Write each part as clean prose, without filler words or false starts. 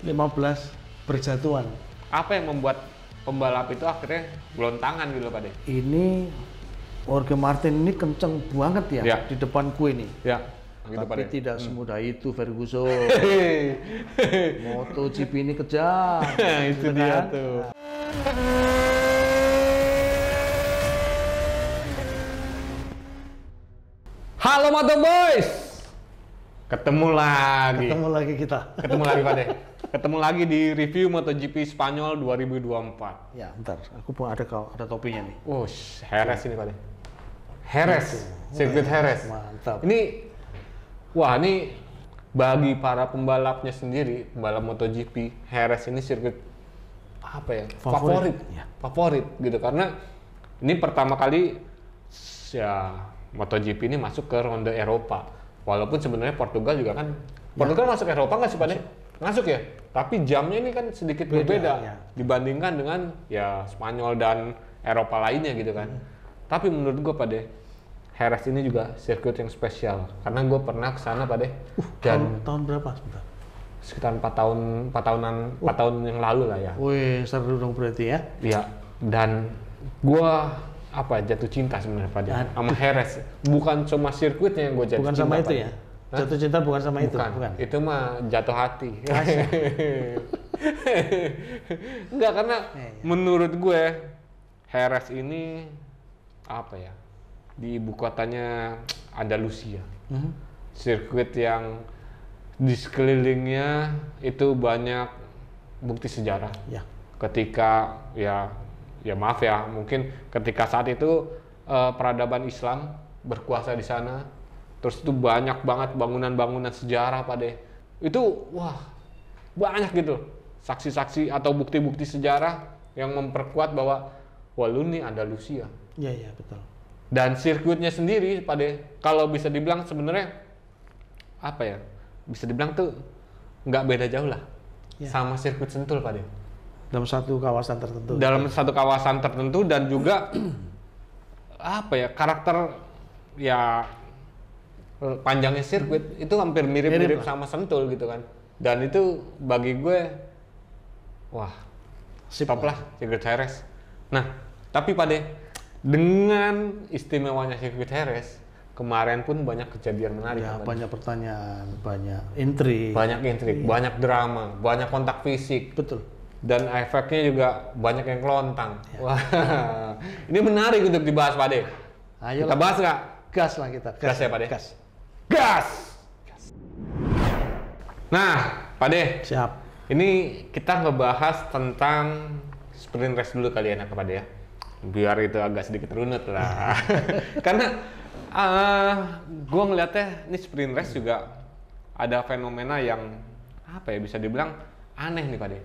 15 berjatuhan. Apa yang membuat pembalap itu akhirnya gelontangan gitu Pak De? Ini Jorge Martin ini kenceng banget ya, Ya. di depanku ini. Ya, gitu Pak Tapi De. tidak semudah itu Ferguson. MotoGP ini kejam. Itu gitu dia kan? tuh. Halo Moto Boys, ketemu lagi kita. Ketemu lagi Pak De. Ketemu lagi di review MotoGP Spanyol 2024. Ya, bentar. Aku ada topinya nih. Oh, Jerez ini Pak De. Jerez, sirkuit Jerez. Mantap. Ini bagi para pembalapnya sendiri, pembalap MotoGP, Jerez ini sirkuit apa ya? Favorit. Ya. Favorit gitu karena ini pertama kali ya MotoGP ini masuk ke ronde Eropa. Walaupun sebenarnya Portugal juga kan Portugal masuk Eropa nggak sih Pak De? Masuk ya. Tapi jamnya ini kan sedikit berbeda ya. dibandingkan dengan ya Spanyol dan Eropa lainnya gitu kan. Tapi menurut gue Pak De, Jerez ini juga sirkuit yang spesial karena gue pernah ke sana Pak De. Dan tahun berapa sebentar? sekitar 4 tahun yang lalu lah ya. Wih, seru dong berarti ya. Iya, dan gua jatuh cinta sebenarnya Pak De sama Jerez. Bukan cuma sirkuitnya yang gua jatuh Bukan cinta. sama itu Pak De. ya? Jatuh cinta bukan sama itu? Bukan. Itu mah jatuh hati. Enggak, karena menurut gue Jerez ini apa ya? Di ibu kotanya Andalusia. Sirkuit yang di sekelilingnya itu banyak bukti sejarah. Ya. Ketika ya maaf ya, mungkin ketika saat itu peradaban Islam berkuasa di sana, terus itu banyak banget bangunan-bangunan sejarah Pak De. Itu banyak gitu saksi-saksi atau bukti-bukti sejarah yang memperkuat bahwa lu nih Andalusia. Iya, betul. Dan sirkuitnya sendiri Pak De, kalau bisa dibilang sebenarnya apa ya? Bisa dibilang tuh nggak beda jauh lah sama sirkuit Sentul Pak De. Dalam satu kawasan tertentu. Dalam satu kawasan tertentu dan juga apa ya, karakter ya panjangnya sirkuit itu hampir mirip-mirip sama Sentul gitu kan. Dan itu bagi gue top lah sirkuit Jerez. Nah, tapi Pak De, dengan istimewanya sirkuit Jerez, kemarin pun banyak kejadian menarik. Ya, banyak pertanyaan, banyak intrik. Banyak drama, banyak kontak fisik. Betul. Dan efeknya juga banyak yang kelontang. Wah, ini menarik untuk dibahas Pak De. Ayo Kita bahas nggak? Gas lah kita. Gas ya Pak De? Gas. Nah, Pak De. Siap. Ini kita ngebahas tentang sprint race dulu kali enak Pak De ya. Biar itu agak sedikit runut lah. Karena gue ngeliatnya ini sprint race juga ada fenomena yang apa ya, bisa dibilang aneh nih Pak De.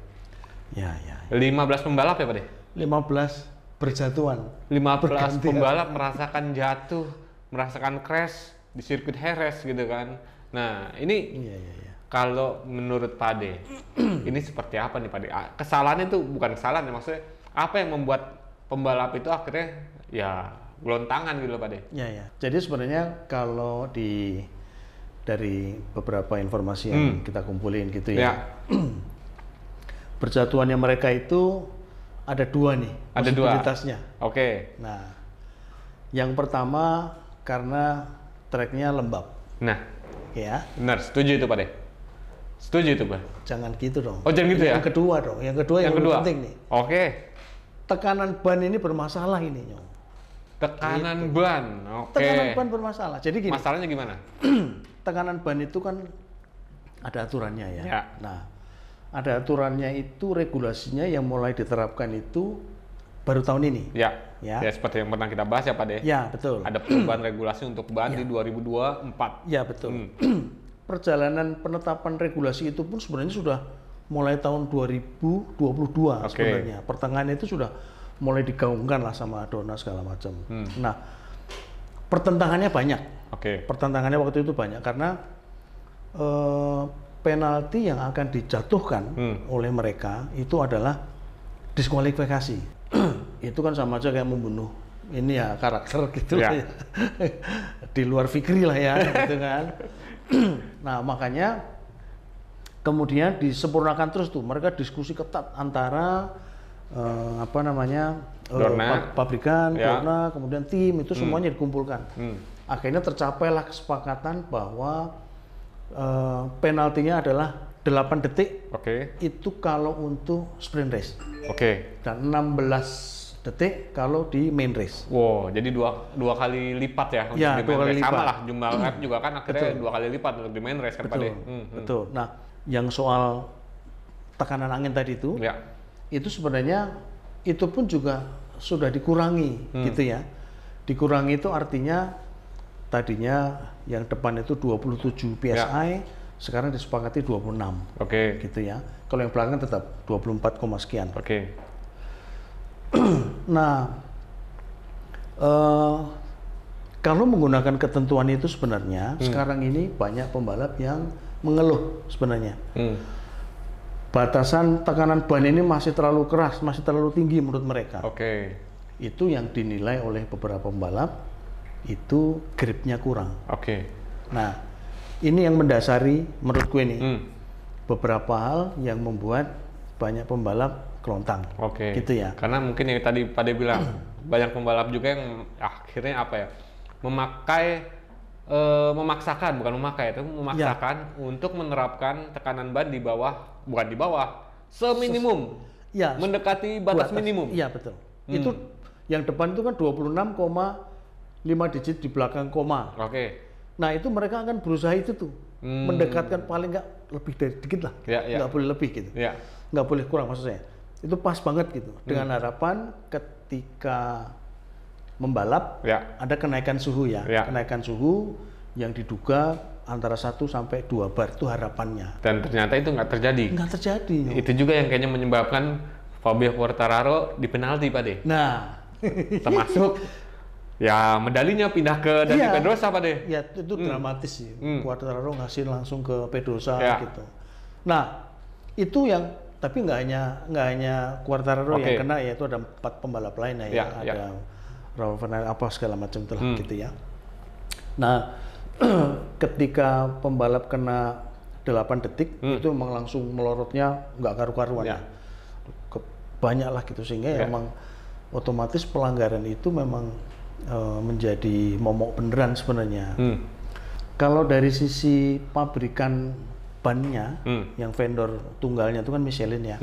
Ya. 15 pembalap ya Pak De? 15 berjatuhan. 15 pembalap merasakan jatuh, merasakan crash di sirkuit Jerez gitu kan. Nah ini kalau menurut Pak De, ini seperti apa nih Pak De? Kesalahannya itu bukan kesalahan ya, maksudnya apa yang membuat pembalap itu akhirnya ya gelontangan gitu loh Pak De? Ya. Jadi sebenarnya kalau dari beberapa informasi yang kita kumpulin gitu ya. Berjatuhannya mereka itu ada dua nih. Ada dua. Posibilitasnya. Oke. Nah, yang pertama karena treknya lembab. Nah, Ya. benar, setuju itu Pak De. Setuju itu Pak. Jangan gitu dong. Oh, jangan gitu ya? Yang kedua dong. Yang kedua yang lebih penting nih. Oke. Tekanan ban ini bermasalah ini, Nyong. Tekanan ban. Oke. Tekanan ban bermasalah. Jadi gini. Masalahnya gimana? Tekanan ban itu kan ada aturannya ya. Ya. Nah, ada aturannya itu, regulasinya yang mulai diterapkan itu baru tahun ini. Ya. Ya. Ya seperti yang pernah kita bahas ya Pak De. Ya, betul. Ada perubahan regulasi untuk ban di 2024. Ya, betul. Perjalanan penetapan regulasi itu pun sebenarnya sudah mulai tahun 2022 sebenarnya. Pertengahan itu sudah mulai digaungkan lah sama Dona segala macam. Nah, pertentangannya banyak. Pertentangannya waktu itu banyak karena penalti yang akan dijatuhkan oleh mereka itu adalah diskualifikasi. Itu kan sama aja kayak membunuh ini ya, karakter gitu ya. Di luar fikri lah ya gitu kan. Nah, makanya kemudian disempurnakan terus tuh, mereka diskusi ketat antara pabrikan, Dorna, kemudian tim itu semuanya dikumpulkan. Akhirnya tercapailah kesepakatan bahwa penaltinya adalah 8 detik. Itu kalau untuk sprint race. Dan 16 detik kalau di main race. Wow, jadi dua kali lipat ya untuk di main race. Sama lah jumlah lap juga kan akhirnya 2 kali lipat untuk di main race kan, Pak De. Betul. Nah, yang soal tekanan angin tadi itu, itu sebenarnya itu pun juga sudah dikurangi gitu ya. Dikurangi itu artinya tadinya yang depan itu 27 PSI, sekarang disepakati 26. Gitu ya. Kalau yang belakang tetap 24, sekian. Nah, kalau menggunakan ketentuan itu sebenarnya sekarang ini banyak pembalap yang mengeluh sebenarnya. Batasan tekanan ban ini masih terlalu keras, masih terlalu tinggi menurut mereka. Itu yang dinilai oleh beberapa pembalap itu gripnya kurang. Nah, ini yang mendasari menurut gue nih beberapa hal yang membuat banyak pembalap kelontang. Gitu ya. Karena mungkin yang tadi Pak De bilang banyak pembalap juga yang akhirnya memaksakan untuk menerapkan tekanan ban bukan di bawah, seminimum. Mendekati batas minimum. Iya, betul. Itu yang depan itu kan 26,5 digit di belakang koma. Nah, itu mereka akan berusaha itu tuh. Mendekatkan paling nggak lebih dari dikit lah. Nggak boleh lebih gitu. Nggak boleh kurang maksud saya. Itu pas banget gitu. Dengan harapan ketika membalap ada kenaikan suhu ya. Kenaikan suhu yang diduga antara 1 sampai 2 bar itu harapannya. Dan ternyata itu nggak terjadi. Itu juga yang kayaknya menyebabkan Fabio Quartararo di penalti, Pak De. Nah, termasuk ya medalinya pindah ke Dani Pedrosa, Pak De. Ya, itu dramatis sih. Quartararo ngasih langsung ke Pedrosa gitu. Nah, itu yang tapi nggak hanya Quartararo yang kena, yaitu ada 4 pembalap lain ya. Ada Raul Fernandez apa segala macam itulah gitu ya. Nah, ketika pembalap kena 8 detik itu memang langsung melorotnya nggak karu-karuan. Banyak lah gitu sehingga memang otomatis pelanggaran itu memang menjadi momok beneran sebenarnya. Kalau dari sisi pabrikan bannya, yang vendor tunggalnya itu kan Michelin ya,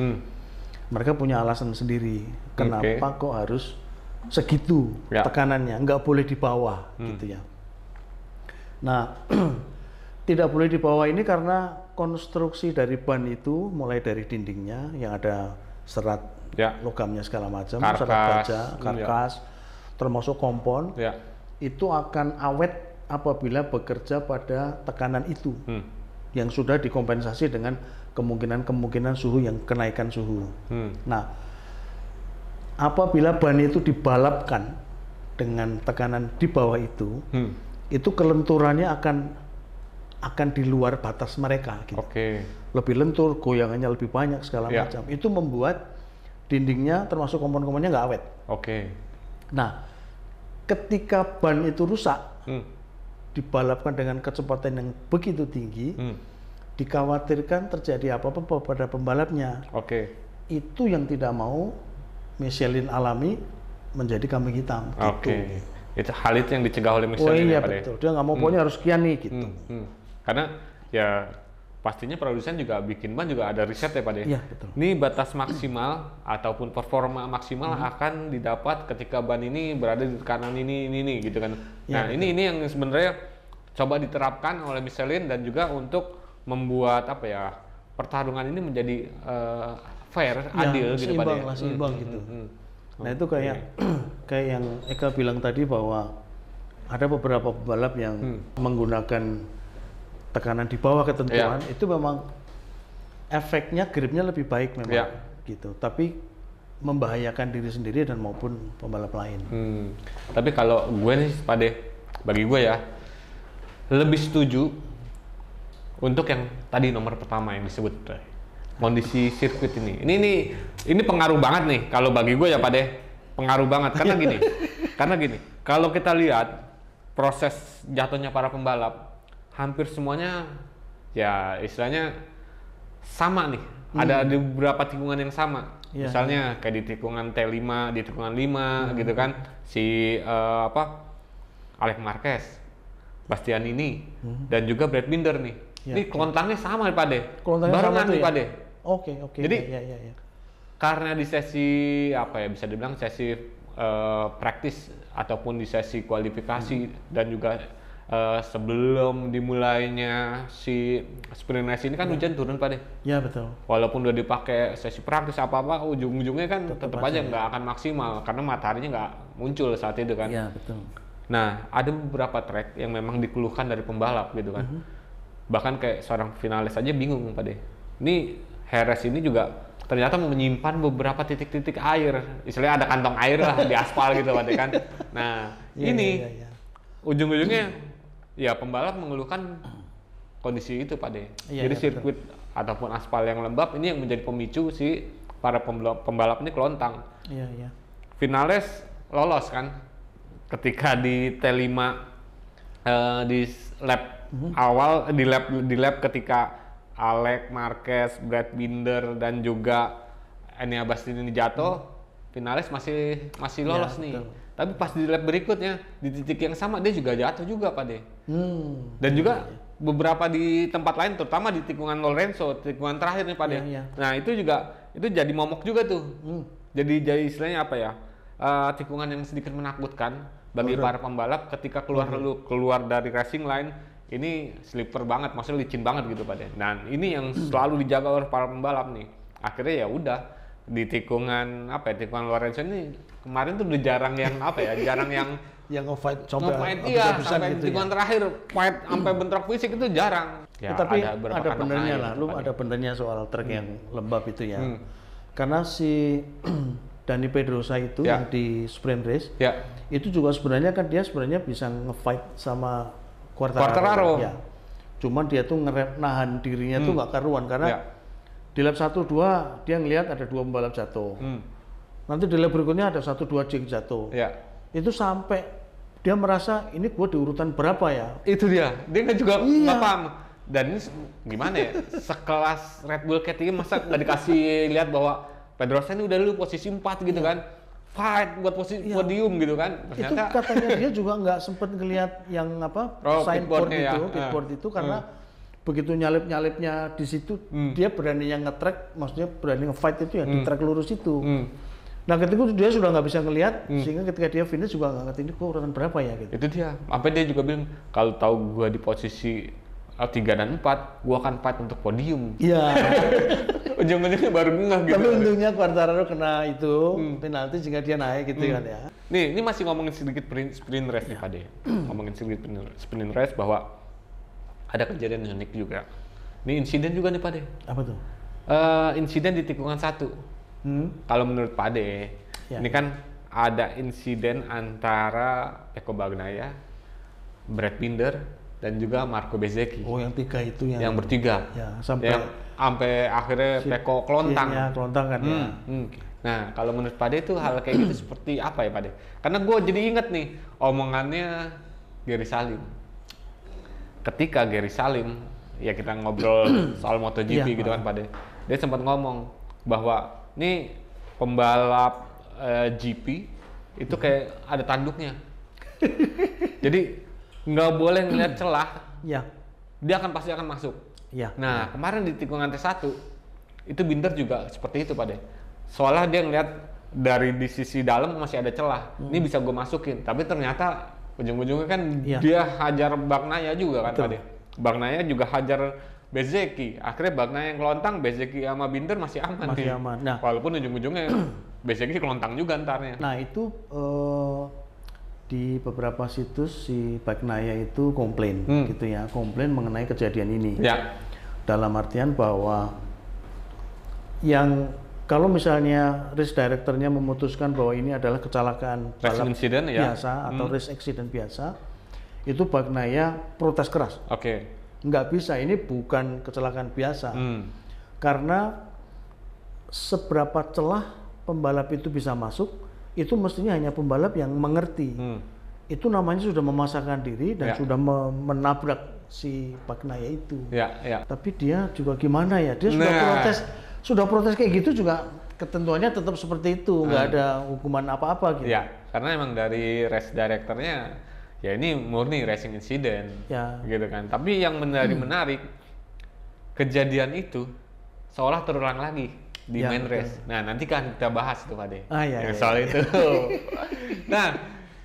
mereka punya alasan sendiri kenapa kok harus segitu tekanannya, nggak boleh di bawah gitu ya. Nah, tidak boleh di bawah ini karena konstruksi dari ban itu mulai dari dindingnya yang ada serat logamnya segala macam, serat baja, karkas, termasuk kompon, itu akan awet apabila bekerja pada tekanan itu yang sudah dikompensasi dengan kemungkinan suhu yang kenaikan suhu. Nah, apabila ban itu dibalapkan dengan tekanan di bawah itu kelenturannya akan di luar batas mereka gitu. Lebih lentur, goyangannya lebih banyak segala macam. Itu membuat dindingnya termasuk kompon-komponnya nggak awet. Nah, ketika ban itu rusak, dibalapkan dengan kecepatan yang begitu tinggi, dikhawatirkan terjadi apa-apa pada pembalapnya. Itu yang tidak mau Michelin alami menjadi kambing hitam. Itu hal itu yang dicegah oleh Michelin. Betul. Dia nggak mau pokoknya harus sekian nih gitu. Karena ya pastinya produsen juga bikin ban juga ada riset ya, Pak De. Betul. Ini batas maksimal ataupun performa maksimal akan didapat ketika ban ini berada di tekanan ini gitu kan. Nah, ini yang sebenarnya coba diterapkan oleh Michelin dan juga untuk membuat pertarungan ini menjadi fair, adil gitu, Pak De. Seimbang gitu. Nah, itu kayak yang Eka bilang tadi bahwa ada beberapa pembalap yang menggunakan tekanan di bawah ketentuan, itu memang efeknya gripnya lebih baik memang gitu, tapi membahayakan diri sendiri dan maupun pembalap lain. Tapi kalau gue nih, Pak De, bagi gue ya lebih setuju untuk yang tadi nomor pertama yang disebut kondisi sirkuit ini. Ini pengaruh banget nih kalau bagi gue ya, Pak De, pengaruh banget karena gini, kalau kita lihat proses jatuhnya para pembalap hampir semuanya ya istilahnya sama nih. Ada di beberapa tikungan yang sama. Iya, Misalnya kayak di tikungan T5, di tikungan 5 gitu kan. Si Alex Marquez, Bastianini, dan juga Brad Binder nih. Iya, Ini kelontangnya sama nih Pade. Kelontangnya Barengan sama tuh nih ya? Pade. Oke. Jadi, ya. karena di sesi bisa dibilang sesi praktis ataupun di sesi kualifikasi dan juga sebelum dimulainya si sprint race ini kan hujan turun Pade. Ya betul. Walaupun udah dipakai sesi praktis apa-apa, ujung-ujungnya kan tetap aja ya. nggak akan maksimal karena mataharinya nggak muncul saat itu kan. Ya betul. Nah, ada beberapa track yang memang dikeluhkan dari pembalap gitu kan. Bahkan kayak seorang finalis aja bingung Pak De. Ini Jerez ini juga ternyata menyimpan beberapa titik-titik air. Istilahnya ada kantong air lah di aspal gitu Pak De kan. Nah, ini ujung-ujungnya ya pembalap mengeluhkan kondisi itu Pak De. Jadi sirkuit ataupun aspal yang lembab ini yang menjadi pemicu si para pembalap ini kelontang. Iya. Vinales lolos kan ketika di T5 di lap awal di lap ketika Alex Marquez, Brad Binder dan juga Enea Bastianini jatuh, Vinales masih lolos nih. Betul. Tapi pas di lap berikutnya di titik yang sama dia juga jatuh juga Pak De. Dan juga beberapa di tempat lain terutama di tikungan Lorenzo, tikungan terakhir nih Pak De. Nah, itu jadi momok juga tuh. Jadi istilahnya apa ya? Tikungan yang sedikit menakutkan bagi para pembalap ketika keluar dari racing line ini slipper banget, maksudnya licin banget gitu Pak De. Dan ini yang selalu dijaga oleh para pembalap nih. Akhirnya ya udah di tikungan tikungan Lorenzo ini kemarin tuh udah jarang yang nge-fight sampai gitu tikungan terakhir fight sampai bentrok fisik itu jarang. Ya, tapi ada benernya lah, ada benernya soal trek yang lembab itu ya. Karena si Dani Pedrosa itu yang di sprint race, itu juga sebenarnya kan dia bisa nge-fight sama Quartararo. Ya. Cuman dia tuh nahan dirinya tuh nggak karuan karena di lap 1-2 dia ngelihat ada 2 pembalap jatuh. Nanti di lap berikutnya ada 1-2 jeng jatuh. Itu sampai dia merasa ini gua di urutan berapa ya? Itu dia kan juga nggak paham. Dan ini gimana ya? Sekelas Red Bull Cat ini masa nggak dikasih lihat bahwa Pedrosa ini udah dulu posisi 4 gitu kan? Fight buat posisi podium gitu kan? Ternyata, itu katanya dia juga nggak sempet ngelihat yang pitboard itu karena begitu nyalip-nyalipnya di situ dia berani yang nge-track, maksudnya berani nge-fight itu ya di track lurus itu. Nah ketika itu dia sudah nggak bisa ngelihat, sehingga ketika dia finish juga nggak ngerti ini kok urutan berapa ya gitu. Itu dia, sampai dia juga bilang kalau tahu gua di posisi 3 dan 4, gua akan fight untuk podium. Iya. Ujung-ujungnya baru ngeh gitu. Tapi untungnya Quartararo kena itu penalti sehingga dia naik gitu kan ya. Nih, ini masih ngomongin sedikit sprint race nih Pak De. Ngomongin sedikit sprint race bahwa ada kejadian unik juga. Ini insiden juga nih Pak De. Apa tuh? Insiden di tikungan 1. Kalau menurut Pak De, ini kan ada insiden antara Pecco Bagnaia, Brad Binder, dan juga Marco Bezzecchi. Oh, yang 3 itu yang bertiga. Ya, sampai akhirnya Pecco kelontang. Iya, kelontang kan ya. Nah, kalau menurut Pak De itu hal kayak gitu seperti apa ya Pak De? Karena gue jadi inget nih omongannya Gary Salim. Ketika Gary Salim, ya kita ngobrol soal MotoGP gitu kan Pak De. Dia sempat ngomong bahwa nih pembalap GP itu kayak ada tanduknya. Jadi nggak boleh ngeliat celah, dia pasti akan masuk. Nah, kemarin di tikungan T1 itu Binder juga seperti itu Pak De. Soalnya dia ngeliat dari di sisi dalam masih ada celah, ini bisa gue masukin. Tapi ternyata ujung-ujungnya kan dia hajar Bagnaia juga kan Pak De. Bagnaia juga hajar Bezzecchi. Akhirnya Bagnaia yang kelontang, Bezzecchi sama Binder masih aman. Nah, walaupun ujung-ujungnya Bezzecchi kelontang juga ntarnya. Nah itu di beberapa situs si Bagnaia itu komplain gitu ya, komplain mengenai kejadian ini. Dalam artian bahwa yang kalau misalnya race directornya memutuskan bahwa ini adalah kecelakaan balap biasa atau race accident biasa, itu Bagnaia protes keras. Nggak bisa, ini bukan kecelakaan biasa. Karena seberapa celah pembalap itu bisa masuk, itu mestinya hanya pembalap yang mengerti itu namanya sudah memasakkan diri dan Ya. sudah menabrak si Bagnaia itu. Ya. Tapi dia juga gimana ya? Dia sudah protes kayak gitu juga ketentuannya tetap seperti itu, nggak ada hukuman apa-apa gitu. Ya, karena emang dari race directornya ya ini murni racing incident, Ya. gitu kan. Tapi yang menarik kejadian itu seolah terulang lagi di Ya, main betul. race. Nah, nanti kan kita bahas itu Pak De. Iya, Yang iya, soal iya. itu. Nah,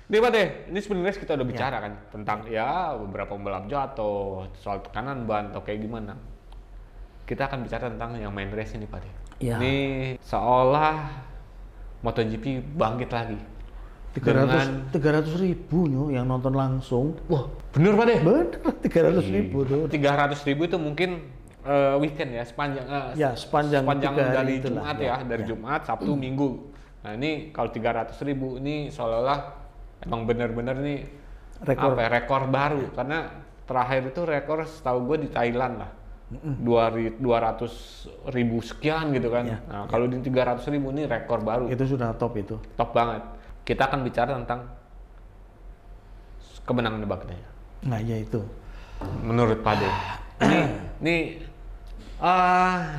nih Pak De, ini sebenarnya kita udah bicara kan tentang ya beberapa pembalap jatuh, soal tekanan ban atau kayak gimana. Kita akan bicara tentang yang main race ini Pak De. Ya. Ini seolah MotoGP bangkit lagi. 300.000 yang nonton langsung. Wah, bener Pak De? Bener, 300.000 tuh. 300.000 itu mungkin weekend ya, sepanjang tiga hari dari itulah, Jumat ya, dari Jumat, Sabtu, Minggu. Nah ini kalau 300.000 ini seolah-olah emang bener-bener nih rekor baru, karena terakhir itu rekor setahu gue di Thailand lah. 200.000 sekian gitu kan. Ya. Nah kalau di 300.000 ini rekor baru. Itu sudah top itu. Top banget. Kita akan bicara tentang kemenangan Bagnaia. Nah ya itu. Menurut Pak De, ini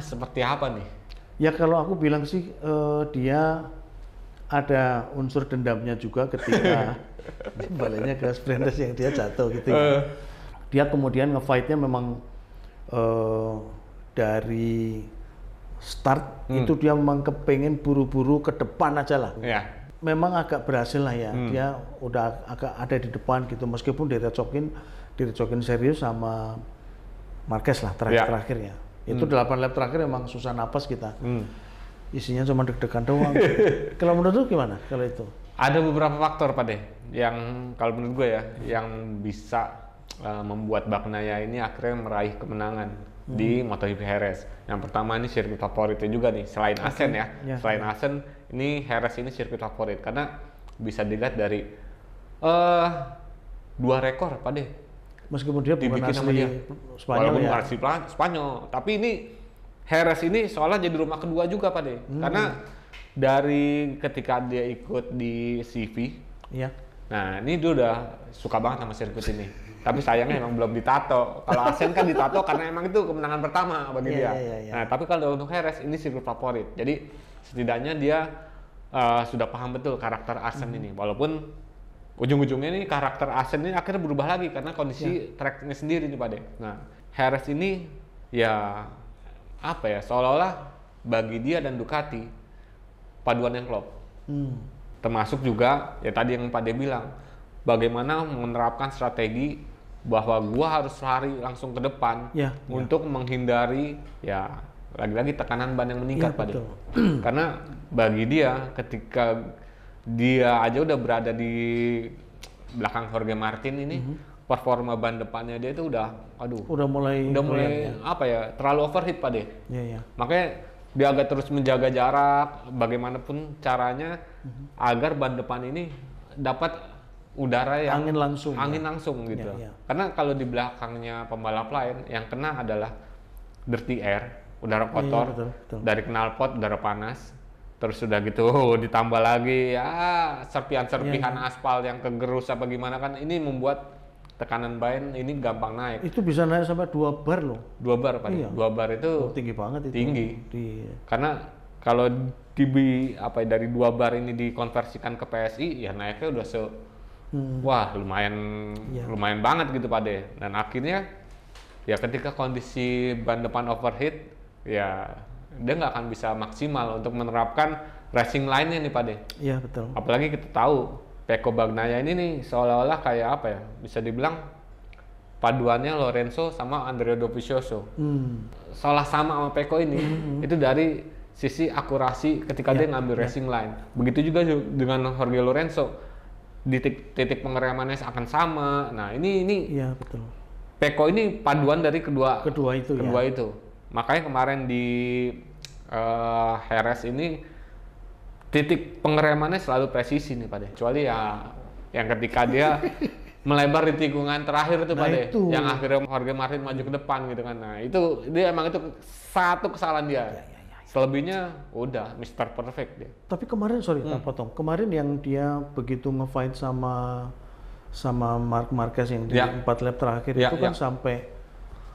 seperti apa nih? Ya kalau aku bilang sih dia ada unsur dendamnya juga ketika baliknya ke sprinters yang dia jatuh gitu ya. Dia kemudian nge-fight-nya memang dari start itu dia memang kepengen buru-buru ke depan aja lah. Ya. Memang agak berhasil lah ya, dia udah agak ada di depan gitu meskipun direcokin serius sama Marquez lah terakhir-terakhir ya. Itu 8 lap terakhir emang susah napas kita. Isinya cuma deg-degan doang. Kalau menurut lu gimana kalau itu? Ada beberapa faktor Pak De yang kalau menurut gue ya yang bisa membuat Bagnaia ini akhirnya meraih kemenangan di MotoGP Jerez. Yang pertama ini sirkuit favoritnya juga nih, selain Assen ya. Selain Assen, ini Jerez ini sirkuit favorit karena bisa dilihat dari 2 rekor Pak De. Meskipun dia bukan Dibikin sama asli dia. Spanyol Walaupun ya. bukan asli Spanyol, tapi ini Jerez ini soalnya jadi rumah kedua juga Pak De. Karena dari ketika dia ikut di CV, Iya. nah ini dia udah suka banget sama sirkuit ini. Tapi sayangnya emang belum ditato. Kalau Assen kan ditato karena emang itu kemenangan pertama bagi dia. Iya. Nah tapi kalau untuk Jerez ini sirkuit favorit. Jadi setidaknya dia sudah paham betul karakter Assen ini. Walaupun ujung-ujungnya ini karakter Assen ini akhirnya berubah lagi karena kondisi tracknya sendiri nih Pak De. Nah Jerez ini ya apa ya, seolah-olah bagi dia dan Ducati paduan yang klop. Termasuk juga ya tadi yang Pak De bilang, bagaimana menerapkan strategi bahwa gua harus lari langsung ke depan untuk menghindari ya lagi-lagi tekanan ban yang meningkat Pak De. Karena bagi dia ketika dia aja udah berada di belakang Jorge Martin ini, performa ban depannya dia itu udah mulai apa ya, terlalu overheat Pak De. Iya. Makanya dia agak terus menjaga jarak bagaimanapun caranya agar ban depan ini dapat udara yang angin langsung gitu. Karena kalau di belakangnya pembalap lain yang kena adalah dirty air, udara kotor, betul. dari knalpot udara panas. Terus sudah gitu ditambah lagi ya serpihan aspal yang kegerus apa gimana kan, ini membuat tekanan ban ini gampang naik. Itu bisa naik sampai 2 bar loh. 2 bar Pak. 2 bar itu tinggi banget itu. Tinggi. Karena kalau dari 2 bar ini dikonversikan ke PSI ya naiknya udah wah lumayan banget gitu Pak De. Dan akhirnya ya ketika kondisi ban depan overheat ya dia nggak akan bisa maksimal untuk menerapkan racing line-nya nih Pak De. Iya betul. Apalagi kita tahu Pecco Bagnaia ini nih seolah-olah kayak apa ya, bisa dibilang paduannya Lorenzo sama Andrea Dovizioso. Seolah sama Pecco ini itu dari sisi akurasi ketika dia ngambil racing line. Begitu juga dengan Jorge Lorenzo, titik pengeremannya akan sama. Nah ini iya betul. Pecco ini paduan dari kedua itu. Makanya kemarin di Jerez ini titik pengeremannya selalu presisi nih Pak De. Kecuali ya yang ketika dia melebar di tikungan terakhir itu Pak De, yang akhirnya Jorge Martin maju ke depan gitu kan. Nah itu dia emang itu satu kesalahan dia. Selebihnya udah Mr. Perfect dia. Tapi kemarin tak potong. Kemarin yang dia begitu ngefight sama sama Marc Marquez yang di 4 lap terakhir itu kan sampai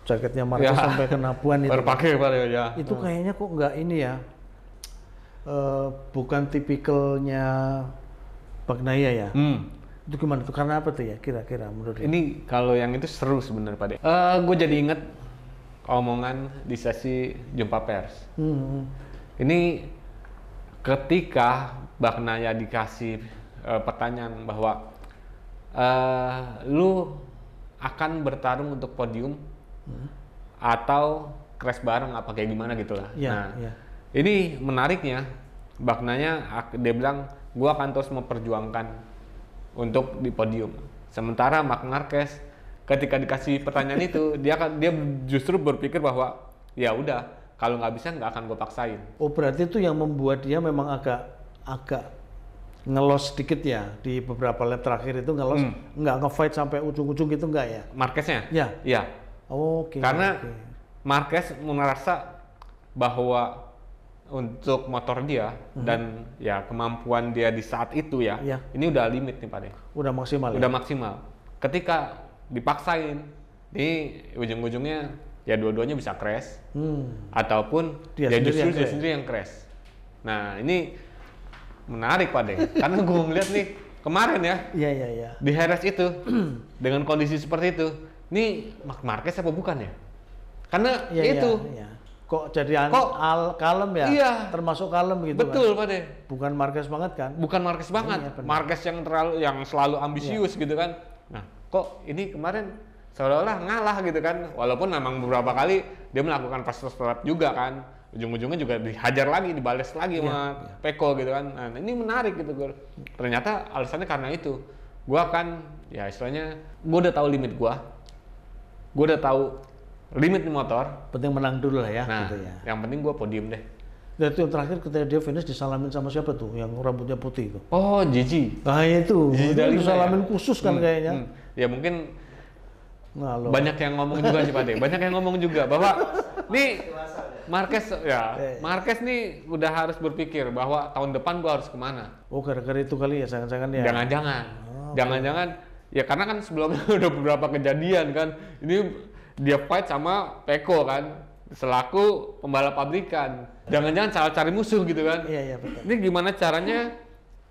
jaketnya Marquez sampai kena ban itu. Terpakai ya. Itu kayaknya kok nggak ini ya, bukan tipikalnya Bagnaia ya. Itu gimana tuh? Karena apa tuh ya kira-kira menurut ini kalau yang itu seru sebenarnya Pak De. Gue jadi inget omongan di sesi jumpa pers. Ini ketika Bagnaia dikasih pertanyaan bahwa lu akan bertarung untuk podium atau crash bareng apa kayak gimana gitulah. Ini menariknya Bagnaia dia bilang gua akan terus memperjuangkan untuk di podium. Sementara Marc Marquez ketika dikasih pertanyaan itu dia justru berpikir bahwa ya udah kalau nggak bisa nggak akan gue paksain. Oh berarti itu yang membuat dia memang agak ngelos sedikit ya di beberapa lap terakhir itu ngelos, nggak ngefight sampai ujung-ujung gitu nggak ya? Marqueznya? Ya. Oke. Karena Marquez merasa bahwa untuk motor dia dan ya kemampuan dia di saat itu ini udah limit nih Pak De. Udah maksimal. Udah maksimal. Ketika dipaksain, ini ujung-ujungnya ya dua-duanya bisa crash, ataupun dia justru sendiri yang crash. Nah ini menarik Pak De, karena gue ngeliat nih kemarin ya, di Jerez itu dengan kondisi seperti itu, ini Marc Marquez apa bukan ya? Karena kok jadi kalem ya? Iya. Termasuk kalem gitu. Betul Pak De. Bukan Marquez banget kan? Bukan Marquez banget. Marquez yang selalu ambisius gitu kan. Nah kok ini kemarin seolah-olah ngalah gitu kan, walaupun memang beberapa kali dia melakukan fast lap juga kan, ujung-ujungnya juga dihajar lagi, dibales lagi sama Pecco gitu kan. Nah ini menarik gitu gue. Ternyata alasannya karena itu. Gue akan ya istilahnya, gue udah tahu limit gue udah tahu limit di motor. Penting menang dulu lah ya. Nah gitu ya. yang penting gue podium deh. Dan itu yang terakhir ketika dia finish disalamin sama siapa tuh, yang rambutnya putih itu? Oh Gigi. Nah itu disalamin khusus kan kayaknya. Ya mungkin banyak yang ngomong juga sih Pak De, banyak yang ngomong juga bahwa nih Marquez nih udah harus berpikir bahwa tahun depan gua harus kemana. Oh gara-gara itu kali ya, jangan-jangan ya. Jangan-jangan ya karena kan sebelumnya udah beberapa kejadian kan, ini dia fight sama Pecco kan selaku pembalap pabrikan, jangan-jangan salah cari musuh gitu kan. Iya betul. Ini gimana caranya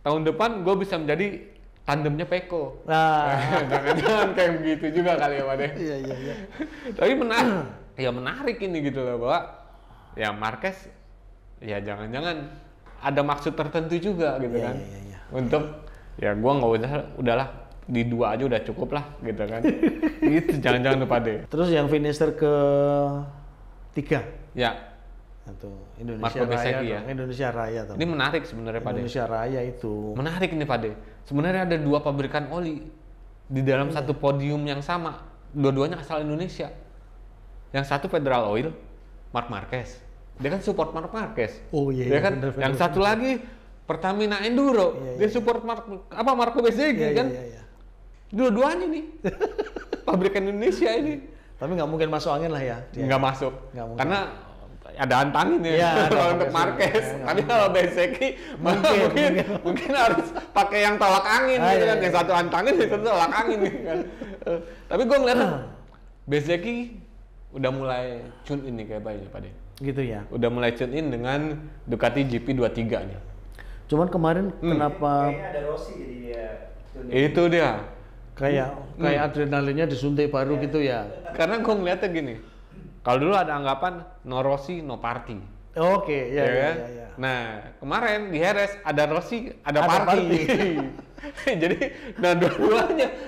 tahun depan gue bisa menjadi tandemnya Pecco. Jangan-jangan kayak begitu juga kali ya Pak De. Iya. Tapi menarik ini gitu loh, bahwa ya Marquez ya jangan-jangan ada maksud tertentu juga gitu kan. Iya. Untuk ya gua nggak udahlah di 2 aja udah cukup lah gitu kan. Itu jangan-jangan tuh Pak De. Terus yang finisher ke 3. Ya. Atau Indonesia Raya ya. Indonesia Raya tuh. Ini menarik sebenarnya Pak De. Indonesia Raya itu. Menarik nih Pak De. Sebenarnya ada 2 pabrikan oli di dalam satu podium yang sama. Dua-duanya asal Indonesia. Yang satu Federal Oil, Marc Marquez. Dia kan support Marc Marquez. Oh iya. Dia kan. Bener, yang satu lagi Pertamina Enduro. Dia support Marco Bezzecchi kan. Iya. Dua-duanya nih. Pabrikan Indonesia ini. Tapi nggak mungkin masuk angin lah ya. Nggak masuk. Karena ada antangin ya, kalau untuk Marquez. Tapi kalau Bezzecchi mungkin harus pakai yang tolak angin gitu kan. Yang satu antangin, yang satu tolak angin gitu kan. Tapi gue ngeliat Bezzecchi udah mulai tune in nih kayak Pak De. Gitu ya. Udah mulai tune in dengan Ducati GP23 nih. Cuman kemarin kenapa? Kayaknya ada Rossi jadi dia. Itu dia. Kayak adrenalinnya disuntik baru gitu ya. Karena gue ngeliatnya gini. Kalau dulu ada anggapan no Rossi no party. Oke, iya. Nah, kemarin di Jerez ada Rossi, ada party. Jadi, nah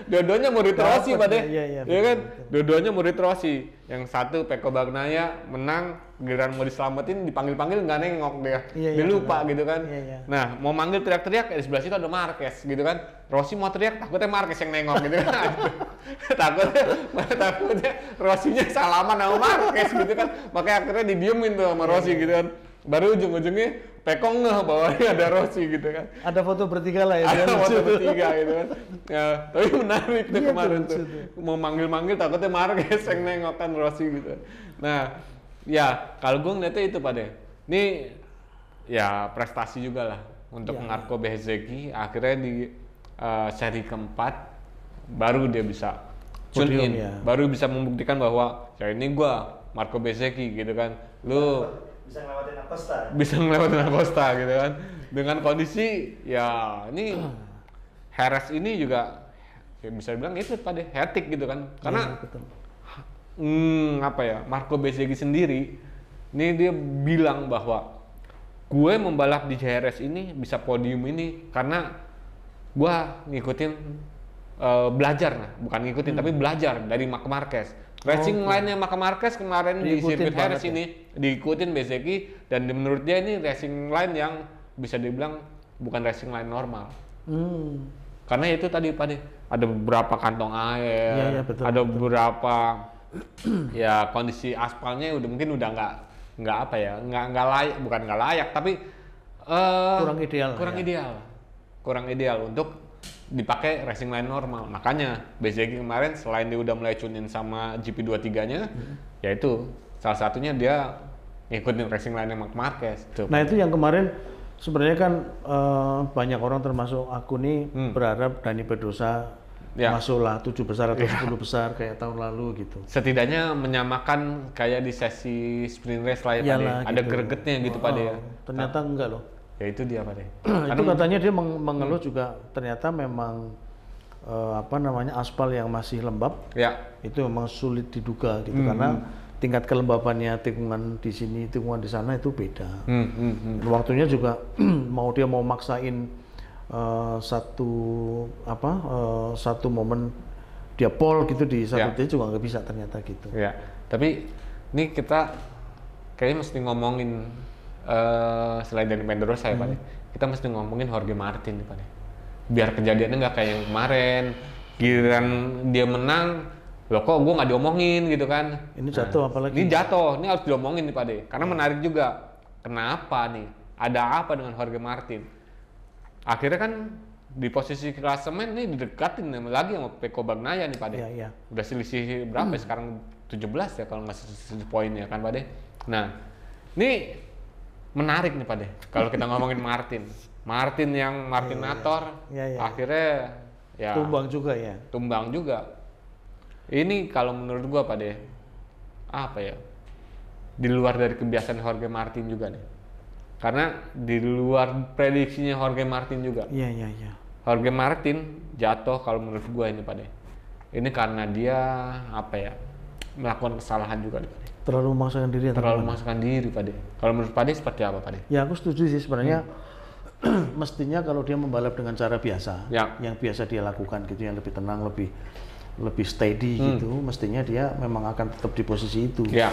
dua-duanya murid Rossi Pak De. Iya kan? Dua-duanya murid Rossi. Yang satu Pecco Bagnaia menang, giliran mau diselamatin dipanggil-panggil nggak nengok dia. Dia lupa gitu kan. Nah, mau manggil teriak-teriak di sebelah situ ada Marquez gitu kan. Rossi mau teriak, takutnya Marquez yang nengok gitu kan. takutnya Rossinya salaman sama Marquez gitu kan. Makanya akhirnya didiemin tuh sama Rossi gitu kan. Baru ujung-ujungnya Pecco ngeh bahwa ada Rossi gitu kan. Ada foto bertiga lah ya. Ada foto bertiga gitu kan. Ya, tapi menarik tuh kemarin tuh. Mau manggil-manggil takutnya Marquez yang nengok kan Rossi gitu. Nah, ya kalau gue ngeliatnya itu Pak De. Ini ya prestasi juga lah untuk Marco Bezzecchi. Akhirnya di seri keempat baru dia bisa tune Podium, in, ya. baru bisa membuktikan bahwa ya ini gua Marco Bezzecchi gitu kan, lu bisa ngelewatin Acosta. bisa ngelewatin Acosta gitu kan, dengan kondisi ya ini Heres ini juga ya bisa dibilang itu pada hetik gitu kan, karena Iya, betul. apa ya, Marco Bezzecchi sendiri ini dia bilang bahwa gue membalap di JRS ini bisa podium ini karena gue ngikutin belajar, nah bukan ngikutin tapi belajar dari Marc Marquez. Racing line-nya Marc Marquez kemarin di Diikutin sirkuit Jerez banget ya. ini diikutin Bezzecchi, dan menurut dia ini racing line yang bisa dibilang bukan racing line normal. Karena itu tadi ada beberapa kantong air, Iya, betul, ada beberapa ya kondisi aspalnya mungkin udah nggak apa ya, nggak layak, bukan nggak layak tapi Kurang ideal lah kurang ya. ideal, kurang ideal untuk dipakai racing line normal. Makanya Bezzecchi kemarin selain dia udah mulai tune-in sama GP23-nya, yaitu salah satunya dia ngikutin racing line Marc Marquez. Tuh. Nah itu yang kemarin sebenarnya kan banyak orang termasuk aku nih berharap Dani Pedrosa Ya. masuklah 7 besar atau 10 besar kayak tahun lalu gitu. Setidaknya menyamakan kayak di sesi sprint race lah ya Pak De. Iyalah, Ada gitu. gregetnya gitu Pak De ya. Ternyata enggak loh. Ya itu dia Pak De. Itu katanya dia mengeluh juga ternyata memang apa namanya aspal yang masih lembab Ya. itu memang sulit diduga gitu karena tingkat kelembabannya tikungan di sini tikungan di sana itu beda. Dan waktunya juga dia mau maksain satu momen dia pole gitu di satu Ya. titik juga nggak bisa ternyata gitu. Ya. Tapi ini kita kayaknya mesti ngomongin selain dari Pedrosa ya Pak De. Kita mesti ngomongin Jorge Martin nih Pak De. Biar kejadiannya nggak kayak yang kemarin. Giliran dia menang, loh kok gue nggak diomongin gitu kan. Ini jatuh apalagi? Ini jatuh, ini harus diomongin nih Pak De. Karena menarik juga. Kenapa nih? Ada apa dengan Jorge Martin? Akhirnya kan di posisi klasemen ini didekatin lagi sama Pecco Bagnaia nih Pak De. Iya, iya. Udah selisih berapa ya sekarang? 17 ya kalau nggak selisih poinnya kan Pak De. Nah, ini menarik nih Pak De. Kalau kita ngomongin Martin yang Martinator, Iya, iya. akhirnya ya Tumbang juga ya. tumbang juga. Ini kalau menurut gua Pak De, apa ya? Di luar dari kebiasaan Jorge Martin juga nih. Karena di luar prediksinya Jorge Martin juga. Iya, iya, iya. Jorge Martin jatuh kalau menurut gua ini Pak De. Ini karena dia apa ya? Melakukan kesalahan juga nih Pak De. Terlalu memaksakan diri atau Terlalu gimana? memaksakan diri Pak De. Kalau menurut Pak De seperti apa Pak De? Ya aku setuju sih sebenarnya mestinya kalau dia membalap dengan cara biasa, Ya. yang biasa dia lakukan gitu, yang lebih tenang, lebih steady gitu, mestinya dia memang akan tetap di posisi itu. Ya,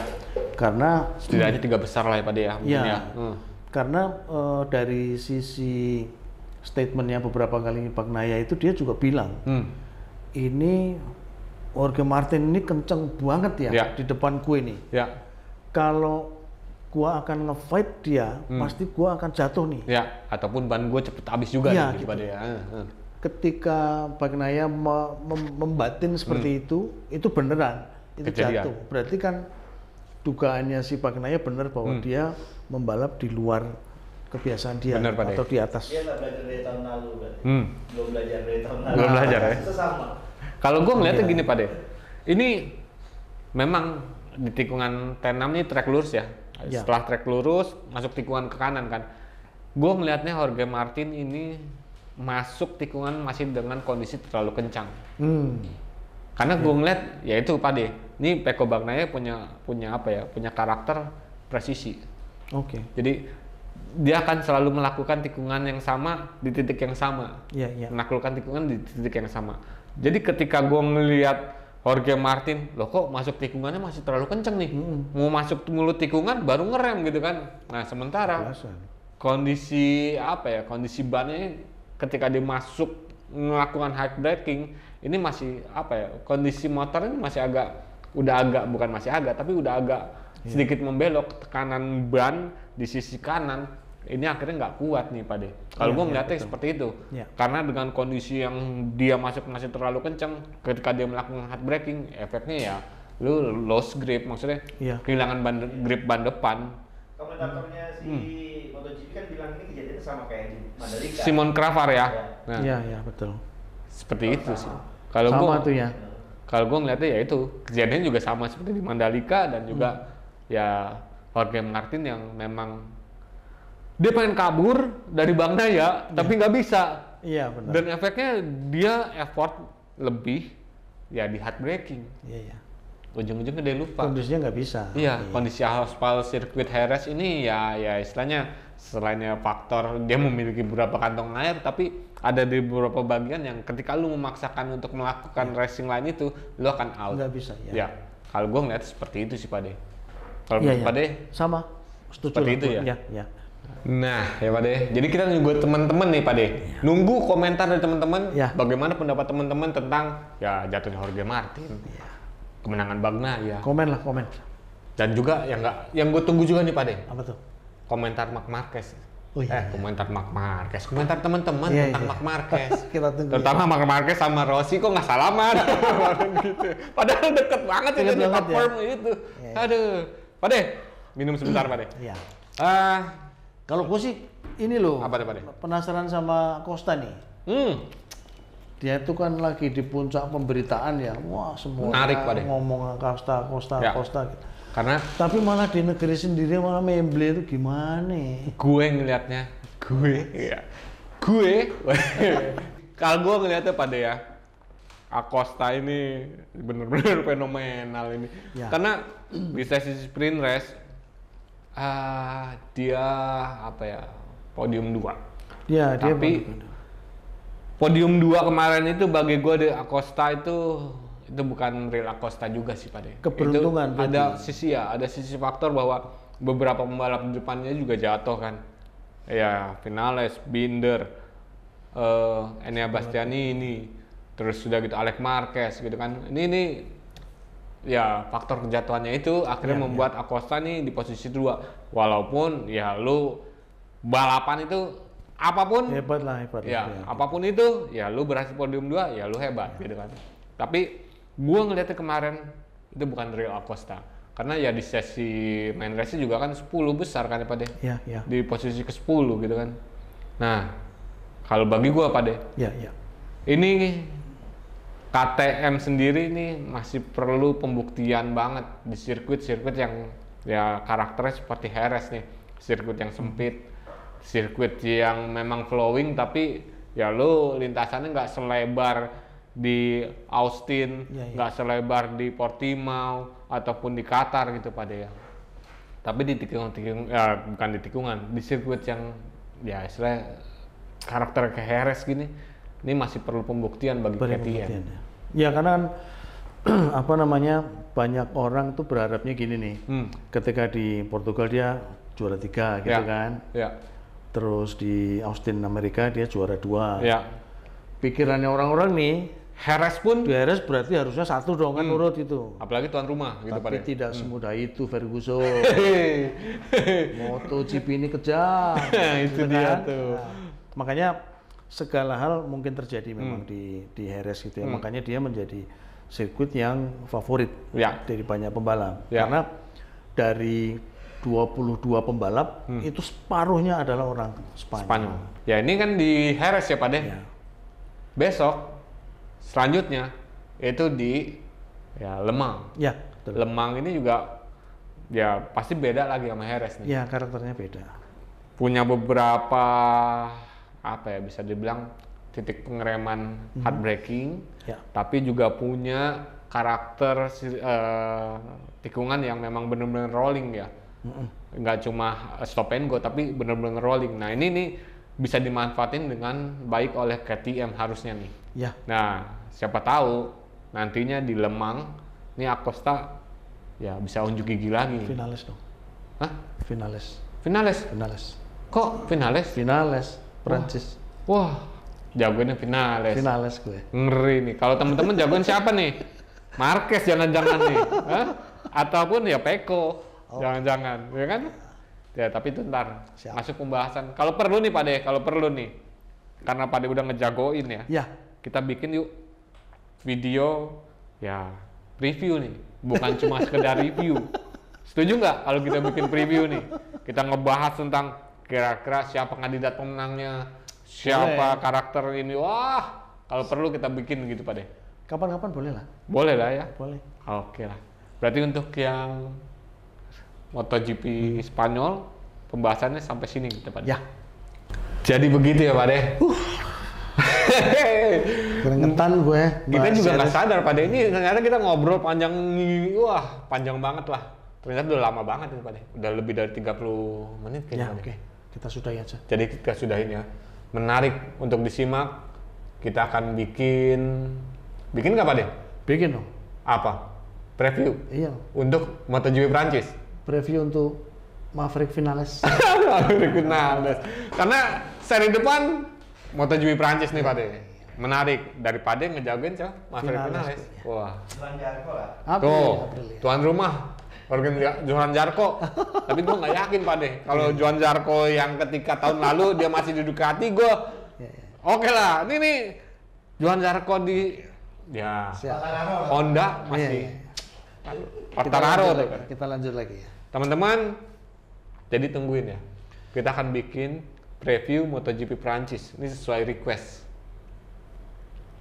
Karena setidaknya 3 besar lah ya Pak De ya. Mungkin ya, ya. karena dari sisi statementnya beberapa kali Bagnaia itu dia juga bilang ini Jorge Martin ini kenceng banget ya Ya. di depan gue nih. Ya, Kalau gua akan nge-fight dia, pasti gua akan jatuh nih. ya. Ataupun ban gue cepet habis juga Iya, nih, gitu. Pak De ya. Ketika Bagnaia membatin seperti itu beneran, itu Kejadian. jatuh. Berarti kan dugaannya si Bagnaia bener bahwa dia membalap di luar kebiasaan dia Bener, Pak De. atau di atas. Dia nggak belajar dari tahun lalu kan? Belum belajar dari tahun lalu. Belum belajar ya? Itu sama. Kalau gue ngeliatnya Iya. gini Pak De, ini memang di tikungan T6 ini trek lurus ya. Iya. Setelah trek lurus masuk tikungan ke kanan kan. Gue ngelihatnya Jorge Martin ini masuk tikungan masih dengan kondisi terlalu kencang. Karena gue ngeliat ya itu Pak De, ini Pecco Bagnaia punya apa ya? Punya karakter presisi. Oke. Jadi dia akan selalu melakukan tikungan yang sama di titik yang sama. Iya, iya. Menaklukkan tikungan di titik yang sama. Jadi ketika gue ngelihat Jorge Martin, loh kok masuk tikungannya masih terlalu kenceng nih. Mau masuk mulut tikungan baru ngerem gitu kan. Nah sementara Belasan. kondisi apa ya, kondisi bannya ketika dia masuk melakukan hard braking ini masih apa ya, kondisi motor ini masih bukan masih agak tapi udah agak sedikit membelok, tekanan ban di sisi kanan ini akhirnya nggak kuat nih Pak De. Kalau Iya, gue iya, melihatnya betul. seperti itu. Iya. Karena dengan kondisi yang dia masuk masih terlalu kencang, ketika dia melakukan hard braking, efeknya ya lu lost grip, maksudnya Iya. kehilangan grip ban depan. Komentatornya si MotoGP kan bilang ini kejadiannya sama kayak di Mandalika. Simon Cravar ya. Nah, Iya, iya, betul. seperti itu sih. Kalau sama gua, tuh ya. Kalau gue ngeliatnya ya itu kejadiannya juga sama seperti di Mandalika dan juga ya Jorge Martin yang memang dia pengen kabur dari Bang Naya tapi nggak bisa. Iya benar. Dan efeknya dia effort lebih ya di heartbreaking. Iya. Ujung-ujungnya dia lupa. Kondisinya nggak bisa. Iya, kondisi aspal sirkuit Jerez ini ya istilahnya selainnya faktor dia memiliki beberapa kantong air, tapi ada di beberapa bagian yang ketika lu memaksakan untuk melakukan racing line itu, lu akan out. Nggak bisa. Ya, kalau gue ngeliat seperti itu sih Pak De. Kalau Iya, menurut Pak De, sama. Setuju seperti lah, itu ya? Iya. Nah ya Pak De, jadi kita nunggu teman-teman nih Pak De, nunggu komentar dari teman-teman, Ya. bagaimana pendapat teman-teman tentang ya jatuhnya Jorge Martin, kemenangan Bagna ya, Komen. dan juga yang gue tunggu juga nih Pak De, Apa tuh? komentar Marc Marquez. Oh iya. Komentar Marc Marquez, komentar teman-teman Iya, tentang iya. Marc Marquez. Kita tunggu. Terutama Marc Marquez sama Rossi kok nggak salaman gitu. Padahal deket banget Deket itu banget, platform itu. Iya. Aduh, Pak De, minum sebentar Pak De. Iya. Ah, Kalau gue sih ini loh. Apa tuh, Pak De? Penasaran sama Costa nih. Dia itu kan lagi di puncak pemberitaan ya. Wah, semua Menarik, Pak De. ngomong Costa Ya. gitu. karena Tapi malah di negeri sendiri malah memble itu gimana? gue ngelihatnya, gue kalau gue ngelihatnya Pak De ya, Acosta ini bener-bener fenomenal ini. Ya. Karena di sesi sprint race dia apa ya, podium 2. Dia Tapi podium 2 kemarin itu bagi gue di Acosta itu bukan real Acosta juga sih Pak De. Keberuntungan Itu ada sisi faktor bahwa beberapa pembalap di depannya juga jatuh kan. Ya, Vinales, Binder, Enea Bastianini, terus sudah gitu Alex Marquez gitu kan. Ini ya faktor kejatuhannya itu akhirnya membuat Acosta nih di posisi 2. Walaupun ya lu balapan itu apapun hebat lah. Ya, apapun itu ya lu berhasil podium 2 ya lu hebat gitu kan. Tapi gua ngeliatnya kemarin itu bukan real Acosta. Karena ya di sesi main race juga kan 10 besar kan ya Pak De. Iya. Di posisi ke-10 gitu kan. Nah, kalau bagi gua Pak De, Iya. ini KTM sendiri nih masih perlu pembuktian banget di sirkuit-sirkuit yang ya karakternya seperti Jerez nih. Sirkuit yang sempit, sirkuit yang memang flowing tapi ya lu lintasannya nggak selebar di Austin, nggak selebar di Portimao ataupun di Qatar gitu Pak De ya. Tapi di tikungan ya bukan di tikungan, di sirkuit yang ya istilah karakter kayak Jerez gini, ini masih perlu pembuktian bagi KTM. Ya karena kan apa namanya, banyak orang tuh berharapnya gini nih. Ketika di Portugal dia juara 3 gitu kan. Ya. Terus di Austin Amerika dia juara 2. Ya. Pikirannya orang-orang nih, Jerez pun Jerez berarti harusnya 1 dong kan urut itu. apalagi tuan rumah gitu Pak Tapi De. tidak semudah itu Ferguson. MotoGP ini kejam. Itu gitu dia kan. tuh. Nah, makanya segala hal mungkin terjadi memang di Jerez gitu ya. Makanya dia menjadi sirkuit yang favorit dari banyak pembalap. Karena dari 22 pembalap itu separuhnya adalah orang Spanyol. Ya ini kan di Jerez ya Pak De. Ya. Besok selanjutnya itu di ya Le Mans. Ya, betul. Le Mans ini juga ya pasti beda lagi sama Jerez nih. Ya, karakternya beda. Punya beberapa apa ya bisa dibilang titik pengereman heartbreaking, tapi juga punya karakter tikungan yang memang benar-benar rolling ya. Nggak cuma stop and go tapi benar-benar rolling. Nah ini nih bisa dimanfaatin dengan baik oleh KTM harusnya nih. Ya. Nah siapa tahu nantinya di Le Mans nih Acosta ya bisa unjuk gigi lagi. Vinales dong. Hah? Vinales? Kok Vinales? Prancis. Wah, jagoannya Vinales. Vinales gue. Ngeri nih. Kalau teman-teman jagoan siapa nih? Marquez jangan-jangan nih. Hah? Ataupun ya Pecco. Jangan-jangan, ya kan? Ya, tapi itu ntar masuk pembahasan. Kalau perlu nih Pak De, karena Pak De udah ngejagoin ya. Ya. Kita bikin yuk video ya preview nih, bukan cuma sekedar review. Setuju nggak kalau kita bikin preview nih? Kita ngebahas tentang kira-kira siapa kandidat pemenangnya, siapa karakter ini. Wah, kalau perlu kita bikin gitu Pak De. Kapan-kapan boleh lah. Boleh lah ya. Boleh. Oke lah. Berarti untuk yang MotoGP Spanyol pembahasannya sampai sini gitu Pak. Ya. Jadi begitu ya Pak De. Keringetan gue. Kita juga nggak sadar Pak De, ini ternyata kita ngobrol panjang, wah panjang banget lah. Ternyata udah lama banget itu Pak De. Udah lebih dari 30 menit kayaknya. Ya, oke. Kita sudahi aja. Jadi kita sudahin ya. Menarik untuk disimak. Kita akan bikin nggak Pak De? Bikin dong. Apa? Preview? Iya. Untuk MotoGP Prancis? Preview untuk Maverick Vinales. Maverick Vinales. Karena seri depan MotoGP Prancis nih Pak De. Menarik. Daripada ngejagain siapa? Maverick Vinales. Wah. Johan Zarco lah. Tuh, April, ya. tuan rumah. Johan Zarco. Tapi gue nggak yakin Pak De. Kalau Johan Zarco yang ketika tahun lalu dia masih di Ducati, gue oke lah. Ini nih Johan Zarco di ya Honda masih Quartararo tuh kan. Kita lanjut lagi ya. Teman-teman, jadi tungguin ya. Kita akan bikin preview MotoGP Prancis. Ini sesuai request.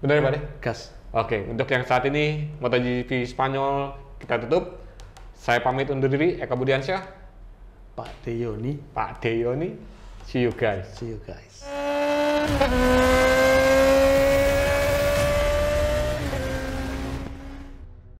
Benar ya Pak De? Gas. Oke, untuk yang saat ini MotoGP Spanyol kita tutup. Saya pamit undur diri, Eka Budiansyah, Pak Deyoni. Pak Deyoni. See you guys. See you guys.